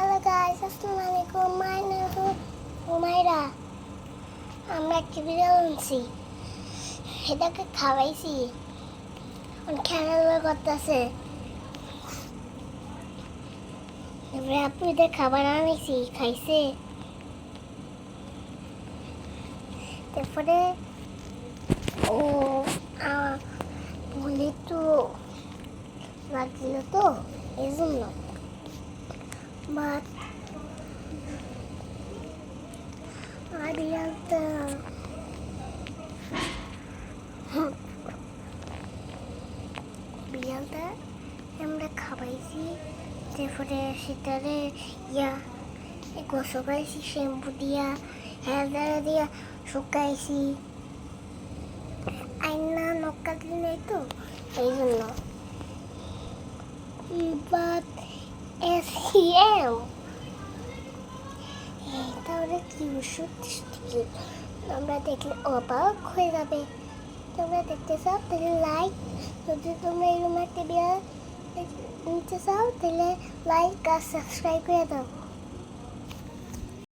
Hello guys, আসসালামু আলাইকুম। My name is Umaira. আমরা একটা বিড়াল আনছি, এটাকে খাওয়াইছি, খেলাধুলা করতেছে। তারপরে আপু এদের খাবার আনাইছি, খাইছে। তারপরে ও বলে তো লাগছিল তো এই জন্য বাট আর বিড়ালটা বিড়ালটা আমরা খাওয়াইছি। তারপরে সেটারে গোসল করাইছি শ্যাম্পু দিয়া, হেয়ার দিয়া শুকাইছি। আইনা নক্কা দিলে তো এই জন্য বাট এসিএম তাহলে কি সত্যি আমরা দেখলে অবাক হয়ে যাবে। তোমরা দেখতে চাও তাহলে লাইক, যদি তোমরা এরকম একটা ভিডিও নিতে চাও তাহলে লাইক আর সাবস্ক্রাইব করে দাও।